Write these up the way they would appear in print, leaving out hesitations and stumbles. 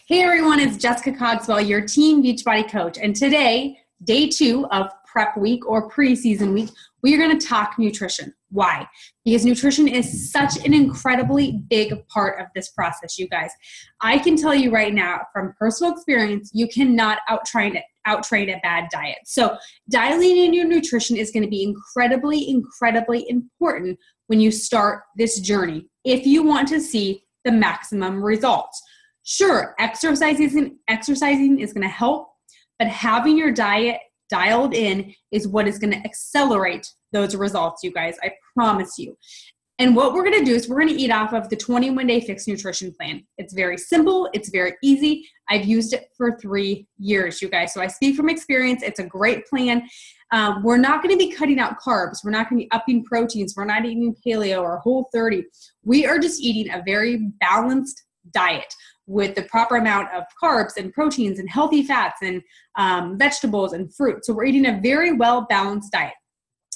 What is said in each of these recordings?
Hey everyone, it's Jessica Cogswell, your Team Beachbody coach. And today, day 2 of prep week or preseason week, we are going to talk nutrition. Why? Because nutrition is such an incredibly big part of this process, you guys. I can tell you right now from personal experience, you cannot out-train a bad diet. So dialing in your nutrition is going to be incredibly important when you start this journey if you want to see the maximum results. Sure, exercising is going to help, but having your diet dialed in is what is going to accelerate those results, you guys. I promise you. And what we're going to do is we're going to eat off of the 21-day fixed nutrition plan. It's very simple. It's very easy. I've used it for 3 years, you guys. So I speak from experience. It's a great plan. We're not going to be cutting out carbs. We're not going to be upping proteins. We're not eating paleo or Whole30. We are just eating a very balanced diet with the proper amount of carbs and proteins and healthy fats and vegetables and fruit. So we're eating a very well-balanced diet.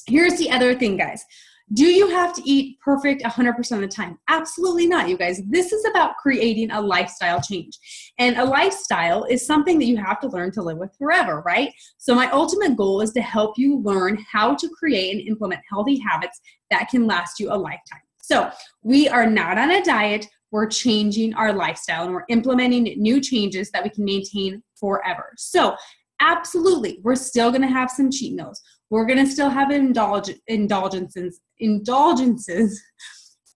Here's the other thing, guys. Do you have to eat perfect 100% of the time? Absolutely not, you guys. This is about creating a lifestyle change. And a lifestyle is something that you have to learn to live with forever, right? So my ultimate goal is to help you learn how to create and implement healthy habits that can last you a lifetime. So we are not on a diet. We're changing our lifestyle and we're implementing new changes that we can maintain forever. So absolutely, we're still going to have some cheat meals. We're going to still have indulgences.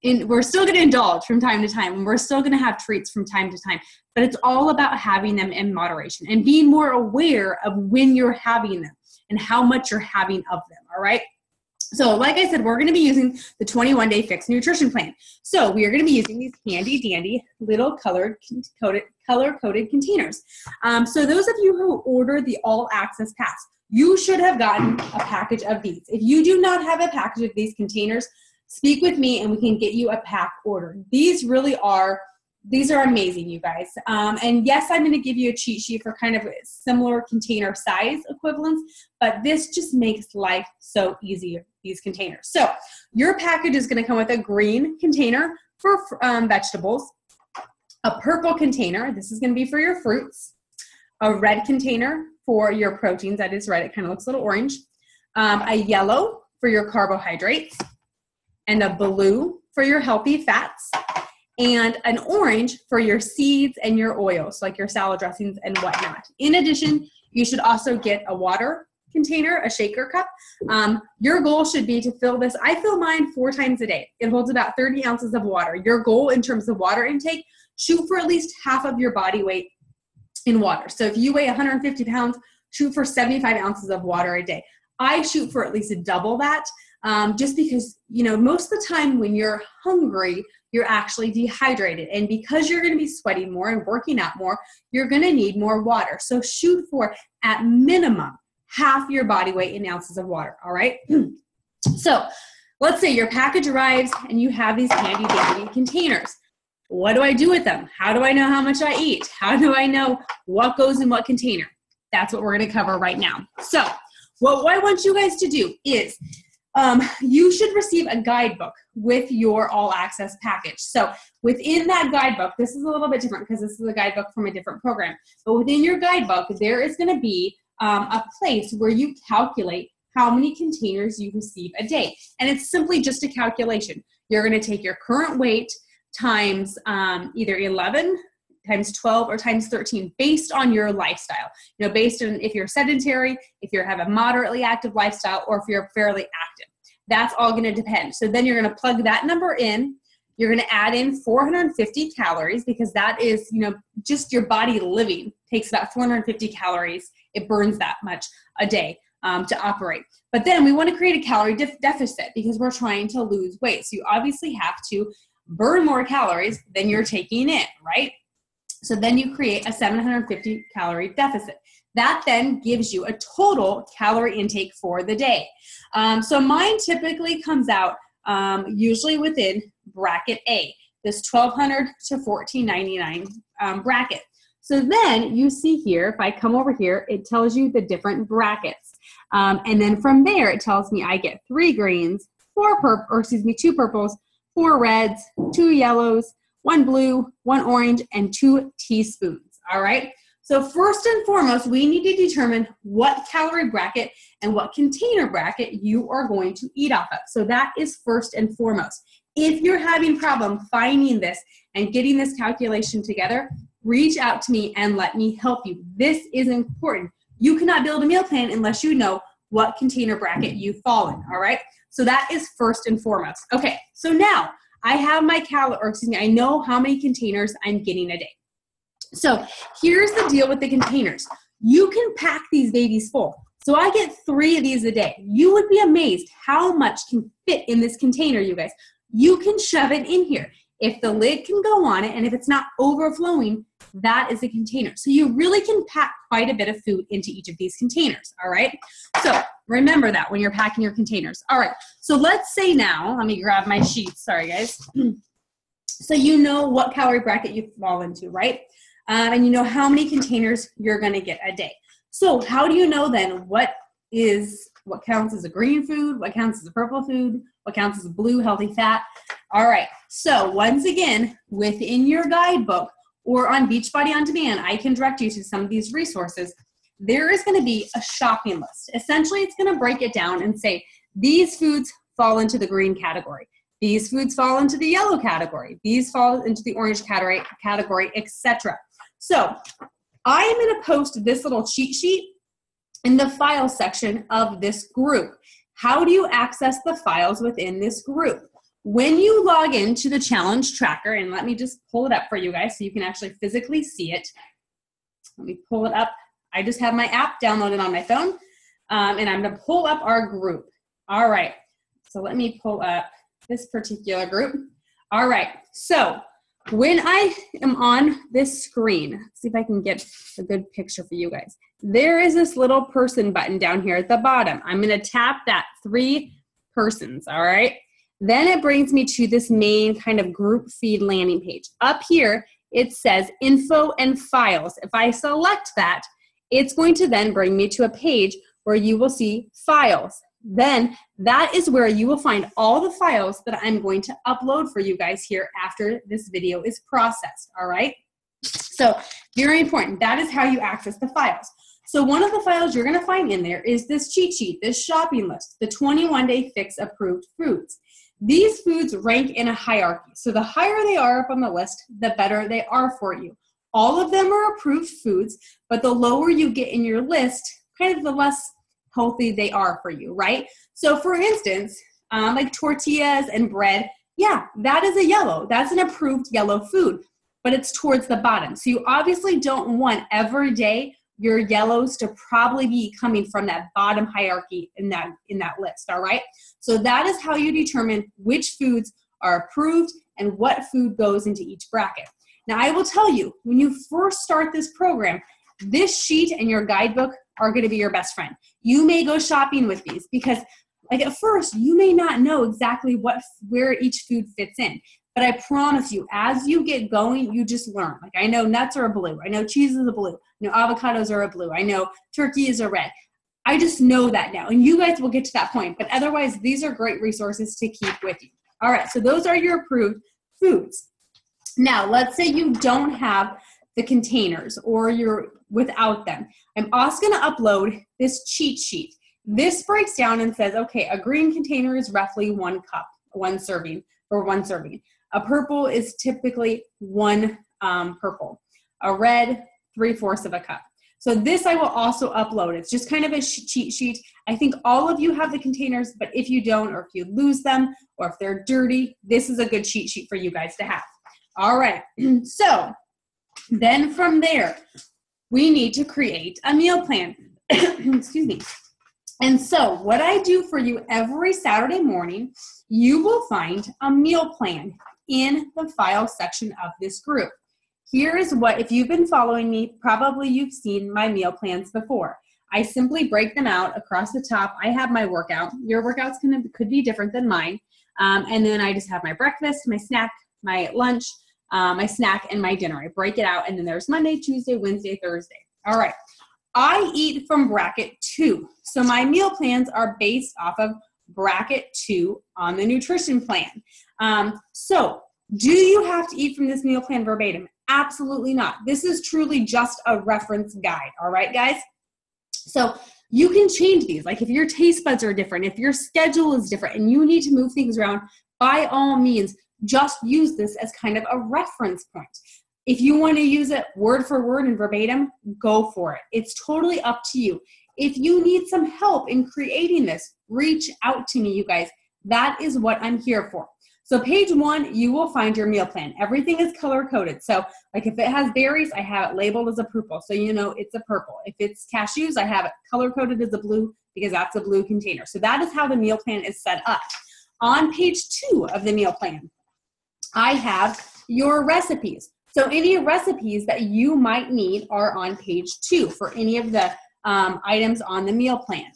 We're still going to indulge from time to time, and we're still going to have treats from time to time. But it's all about having them in moderation and being more aware of when you're having them and how much you're having of them, all right? So like I said, we're going to be using the 21-day fixed nutrition plan. So we are going to be using these handy dandy little color-coded containers. So those of you who order the All Access Pass, you should have gotten a package of these. If you do not have a package of these containers, speak with me and we can get you a pack order. These are amazing, you guys. And yes, I'm going to give you a cheat sheet for kind of similar container size equivalents, but this just makes life so easy, these containers. So your package is going to come with a green container for vegetables, a purple container, this is going to be for your fruits, a red container for your proteins, that is red, it kind of looks a little orange, a yellow for your carbohydrates, and a blue for your healthy fats, and an orange for your seeds and your oils, like your salad dressings and whatnot. In addition, you should also get a water container, a shaker cup. Your goal should be to fill this. I fill mine 4 times a day. It holds about 30 ounces of water. Your goal in terms of water intake, shoot for at least half of your body weight in water. So if you weigh 150 pounds, shoot for 75 ounces of water a day. I shoot for at least double that, just because, most of the time when you're hungry, you're actually dehydrated. And because you're going to be sweating more and working out more, you're going to need more water. So shoot for, at minimum, half your body weight in ounces of water, all right? So let's say your package arrives and you have these handy dandy containers. What do I do with them? How do I know how much I eat? How do I know what goes in what container? That's what we're going to cover right now. So what I want you guys to do is you should receive a guidebook with your All Access package. So within that guidebook, this is a little bit different because this is a guidebook from a different program. But within your guidebook, there is going to be a place where you calculate how many containers you receive a day. And it's simply just a calculation. You're going to take your current weight times either 11, times 12, or times 13 based on your lifestyle. Based on if you're sedentary, if you have a moderately active lifestyle, or if you're fairly active. That's all going to depend. So then you're going to plug that number in. You're going to add in 450 calories because that is, just your body living takes about 450 calories. It burns that much a day to operate. But then we want to create a calorie deficit because we're trying to lose weight. So you obviously have to burn more calories than you're taking in, right? So then you create a 750 calorie deficit. That then gives you a total calorie intake for the day. So mine typically comes out usually within bracket A, this 1,200 to 1,499 bracket. So then you see here, if I come over here, it tells you the different brackets. And then from there, it tells me I get 3 greens, 2 purples, 4 reds, 2 yellows, 1 blue, 1 orange, and 2 teaspoons. all right? So first and foremost, we need to determine what calorie bracket and what container bracket you are going to eat off of. So that is first and foremost. If you're having problem finding this and getting this calculation together, reach out to me and let me help you. This is important. You cannot build a meal plan unless you know what container bracket you fall in, all right? So that is first and foremost. Okay, so now I have my I know how many containers I'm getting a day. So here's the deal with the containers. You can pack these babies full. So I get 3 of these a day. You would be amazed how much can fit in this container, you guys. You can shove it in here. If the lid can go on it and if it's not overflowing, that is a container. So you really can pack quite a bit of food into each of these containers, all right? So remember that when you're packing your containers. All right, so let's say now, let me grab my sheets, sorry guys. So you know what calorie bracket you fall into, right? And you know how many containers you're gonna get a day. So how do you know then what counts as a green food, what counts as a purple food, what counts as a blue healthy fat? All right, so once again, within your guidebook or on Beachbody On Demand, I can direct you to some of these resources. There is gonna be a shopping list. Essentially, it's gonna break it down and say, these foods fall into the green category. These foods fall into the yellow category. These fall into the orange category, etc. So I am going to post this little cheat sheet in the file section of this group. How do you access the files within this group? When you log into the challenge tracker, and let me just pull it up for you guys so you can actually physically see it. Let me pull it up. I just have my app downloaded on my phone, and I'm going to pull up our group. All right, so let me pull up this particular group. All right, so when I am on this screen, let's see if I can get a good picture for you guys. There is this little person button down here at the bottom. I'm going to tap that 3 persons, all right? Then it brings me to this main kind of group feed landing page. Up here, it says info and files. If I select that, it's going to then bring me to a page where you will see files. Then that is where you will find all the files that I'm going to upload for you guys here after this video is processed, all right? So very important. That is how you access the files. So one of the files you're going to find in there is this cheat sheet, this shopping list, the 21-day fix approved foods. These foods rank in a hierarchy. So the higher they are up on the list, the better they are for you. All of them are approved foods, but the lower you get in your list, kind of the less healthy they are for you, right? So for instance, like tortillas and bread, yeah, that is a yellow. That's an approved yellow food, but it's towards the bottom. So you obviously don't want every day your yellows to probably be coming from that bottom hierarchy in that list, all right? So that is how you determine which foods are approved and what food goes into each bracket. Now I will tell you, when you first start this program, this sheet and your guidebook are going to be your best friend. You may go shopping with these because like at first you may not know exactly where each food fits in. But I promise you, as you get going, you just learn. Like I know nuts are a blue. I know cheese is a blue. I know avocados are a blue. I know turkey is a red. I just know that now. And you guys will get to that point. But otherwise, these are great resources to keep with you. All right, so those are your approved foods. Now, let's say you don't have the containers or you're without them. I'm also going to upload this cheat sheet. This breaks down and says, okay, a green container is roughly 1 cup, 1 serving, or 1 serving. A purple is typically 1 purple. A red, 3/4 of a cup. So this I will also upload. It's just kind of a cheat sheet. I think all of you have the containers, but if you don't, or if you lose them, or if they're dirty, this is a good cheat sheet for you guys to have. All right, so then from there, we need to create a meal plan. Excuse me. And so what I do for you every Saturday morning, you will find a meal plan in the file section of this group. Here is what, if you've been following me, probably you've seen my meal plans before. I simply break them out across the top. I have my workout. Your workouts could be different than mine. And then I just have my breakfast, my snack, my lunch, my snack, and my dinner. I break it out, and then there's Monday, Tuesday, Wednesday, Thursday. All right. I eat from bracket 2. So my meal plans are based off of bracket 2 on the nutrition plan. So do you have to eat from this meal plan verbatim? Absolutely not. This is truly just a reference guide. All right, guys? So you can change these. Like if your taste buds are different, if your schedule is different and you need to move things around, by all means, just use this as kind of a reference point. If you want to use it word for word and verbatim, go for it. It's totally up to you. If you need some help in creating this, reach out to me, you guys. That is what I'm here for. So page 1, you will find your meal plan. Everything is color coded. So like if it has berries, I have it labeled as a purple. So you know it's a purple. If it's cashews, I have it color coded as a blue because that's a blue container. So that is how the meal plan is set up. On page 2 of the meal plan, I have your recipes. So any recipes that you might need are on page 2 for any of the items on the meal plan.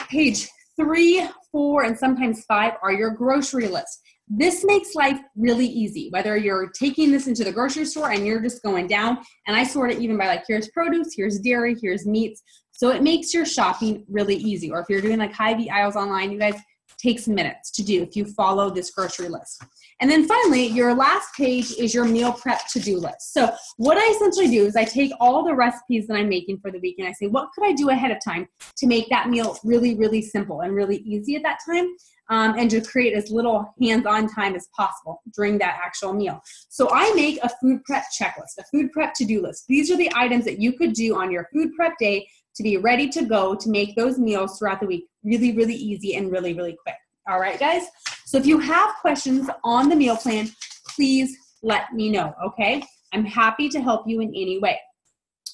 Page 3, 4, and sometimes 5 are your grocery list. This makes life really easy, whether you're taking this into the grocery store and you're just going down, and I sort it even by like, here's produce, here's dairy, here's meats. So it makes your shopping really easy. Or if you're doing like Hy-Vee aisles online, you guys, takes minutes to do if you follow this grocery list. And then finally, your last page is your meal prep to-do list. So what I essentially do is I take all the recipes that I'm making for the week and I say, what could I do ahead of time to make that meal really, really simple and really easy at that time, and to create as little hands-on time as possible during that actual meal. So I make a food prep checklist, a food prep to-do list. These are the items that you could do on your food prep day to be ready to go to make those meals throughout the week really, really easy and really, really quick. All right, guys? So if you have questions on the meal plan, please let me know, okay? I'm happy to help you in any way.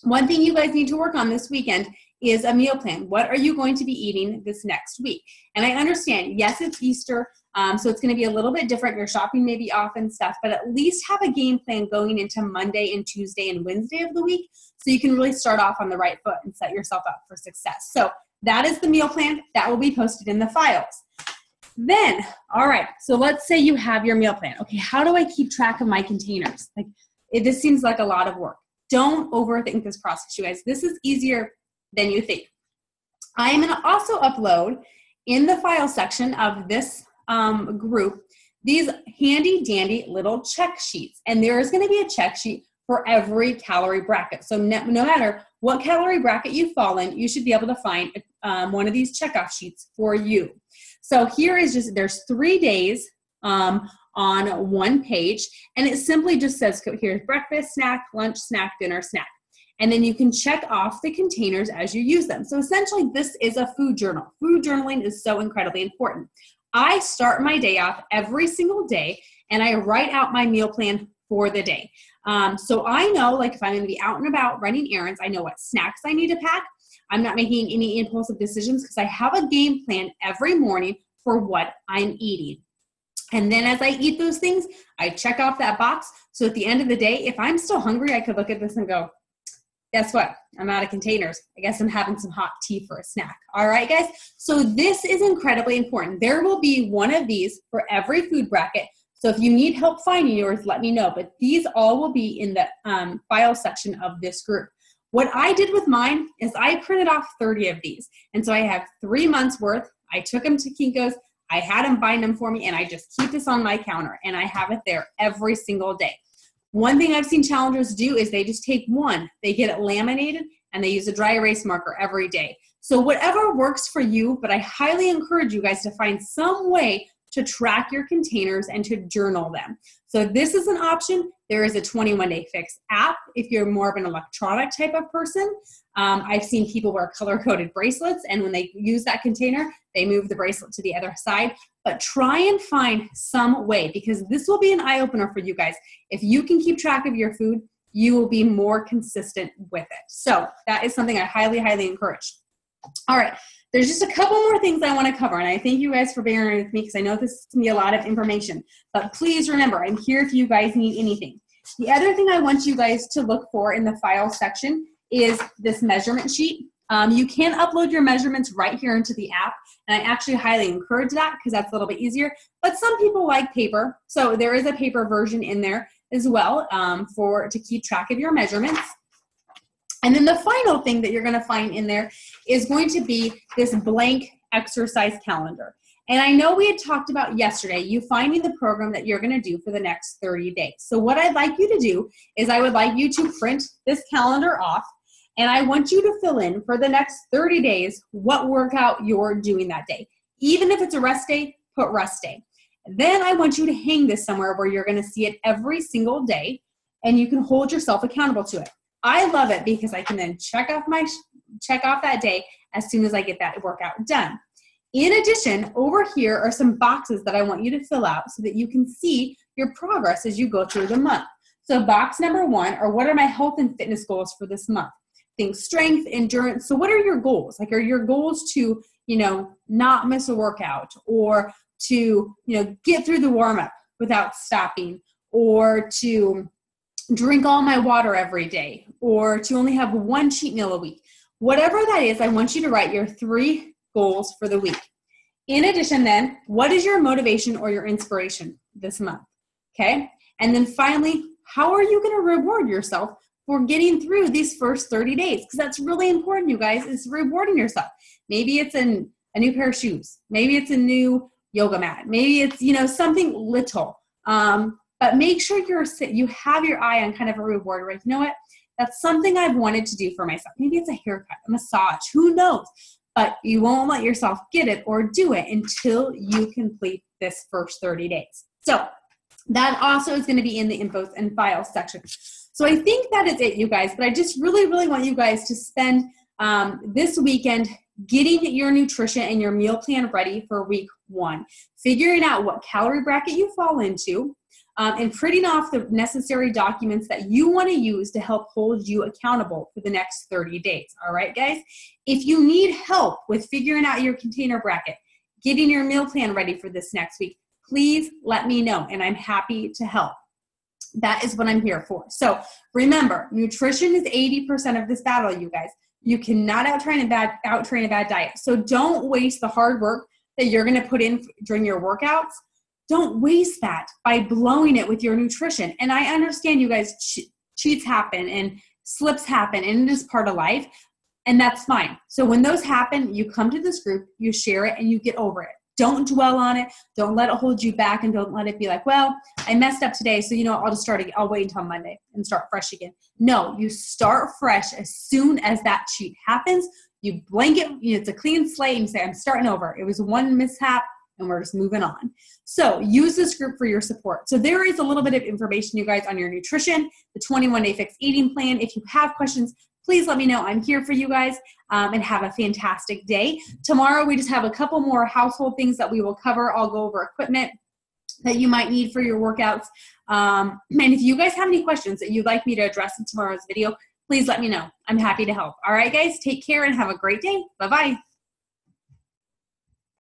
One thing you guys need to work on this weekend is a meal plan. What are you going to be eating this next week? And I understand, yes, it's Easter, so it's going to be a little bit different. Your shopping may be off and stuff, but at least have a game plan going into Monday and Tuesday and Wednesday of the week so you can really start off on the right foot and set yourself up for success. So that is the meal plan. That will be posted in the files. Then, all right, so let's say you have your meal plan. Okay, how do I keep track of my containers? Like, this seems like a lot of work. Don't overthink this process, you guys. This is easier than you think. I am going to also upload in the file section of this group these handy dandy little check sheets. And there is going to be a check sheet for every calorie bracket. So no matter what calorie bracket you fall in, you should be able to find one of these checkoff sheets for you. So here is just, there's 3 days on one page, and it simply just says, here's breakfast, snack, lunch, snack, dinner, snack. And then you can check off the containers as you use them. So essentially, this is a food journal. Food journaling is so incredibly important. I start my day off every single day, and I write out my meal plan for the day. So I know, like, if I'm going to be out and about running errands, I know what snacks I need to pack. I'm not making any impulsive decisions because I have a game plan every morning for what I'm eating. And then as I eat those things, I check off that box. So at the end of the day, if I'm still hungry, I could look at this and go, guess what? I'm out of containers. I guess I'm having some hot tea for a snack. All right, guys? So this is incredibly important. There will be one of these for every food bracket. So if you need help finding yours, let me know. But these all will be in the file section of this group. What I did with mine is I printed off 30 of these. And so I have 3 months worth. I took them to Kinko's. I had them bind them for me, and I just keep this on my counter, and I have it there every single day. One thing I've seen challengers do is they just take one, they get it laminated, and they use a dry erase marker every day. So whatever works for you, but I highly encourage you guys to find some way to track your containers and to journal them. So this is an option. There is a 21-day fix app if you're more of an electronic type of person. I've seen people wear color-coded bracelets, and when they use that container, they move the bracelet to the other side. But try and find some way, because this will be an eye-opener for you guys. If you can keep track of your food, you will be more consistent with it. So that is something I highly, highly encourage. All right. There's just a couple more things I want to cover, and I thank you guys for bearing with me because I know this is going to be a lot of information. But please remember, I'm here if you guys need anything. The other thing I want you guys to look for in the file section is this measurement sheet. You can upload your measurements right here into the app, and I actually highly encourage that because that's a little bit easier. But some people like paper, so there is a paper version in there as well to keep track of your measurements. And then the final thing that you're going to find in there is going to be this blank exercise calendar. And I know we had talked about yesterday, you finding the program that you're going to do for the next 30 days. So what I'd like you to do is I would like you to print this calendar off, and I want you to fill in for the next 30 days what workout you're doing that day. Even if it's a rest day, put rest day. Then I want you to hang this somewhere where you're going to see it every single day, and you can hold yourself accountable to it. I love it because I can then check off that day as soon as I get that workout done. In addition, over here are some boxes that I want you to fill out so that you can see your progress as you go through the month. So box number 1 are, what are my health and fitness goals for this month? Think strength, endurance. So what are your goals? Like, are your goals to, not miss a workout, or to, get through the warm-up without stopping, or to drink all my water every day, or to only have 1 cheat meal a week? Whatever that is, I want you to write your 3 goals for the week. In addition, then, what is your motivation or your inspiration this month? Okay. And then finally, how are you going to reward yourself for getting through these first 30 days? Because that's really important, you guys, is rewarding yourself. Maybe it's a new pair of shoes. Maybe it's a new yoga mat. Maybe it's, something little. But make sure you have your eye on kind of a reward, right? You know what? That's something I've wanted to do for myself. Maybe it's a haircut, a massage, who knows? But you won't let yourself get it or do it until you complete this first 30 days. So that also is going to be in the infos and files section. So I think that is it, you guys. But I just really, really want you guys to spend this weekend getting your nutrition and your meal plan ready for week 1, figuring out what calorie bracket you fall into, and printing off the necessary documents that you want to use to help hold you accountable for the next 30 days. All right, guys? If you need help with figuring out your container bracket, getting your meal plan ready for this next week, please let me know, and I'm happy to help. That is what I'm here for. So remember, nutrition is 80% of this battle, you guys. You cannot out-train a bad diet. So don't waste the hard work that you're going to put in during your workouts. Don't waste that by blowing it with your nutrition. And I understand, you guys, cheats happen and slips happen, and it is part of life, and that's fine. So when those happen, you come to this group, you share it, and you get over it. Don't dwell on it. Don't let it hold you back, and don't let it be like, well, I messed up today, so I'll just start again. I'll wait until Monday and start fresh again. No, you start fresh as soon as that cheat happens. You blanket, it's a clean slate, and you say, I'm starting over. It was one mishap, and we're just moving on. So use this group for your support. So there is a little bit of information, you guys, on your nutrition, the 21-day fixed eating plan. If you have questions, please let me know. I'm here for you guys, and have a fantastic day. Tomorrow, we just have a couple more household things that we will cover. I'll go over equipment that you might need for your workouts. And if you guys have any questions that you'd like me to address in tomorrow's video, please let me know. I'm happy to help. All right, guys, take care and have a great day. Bye-bye.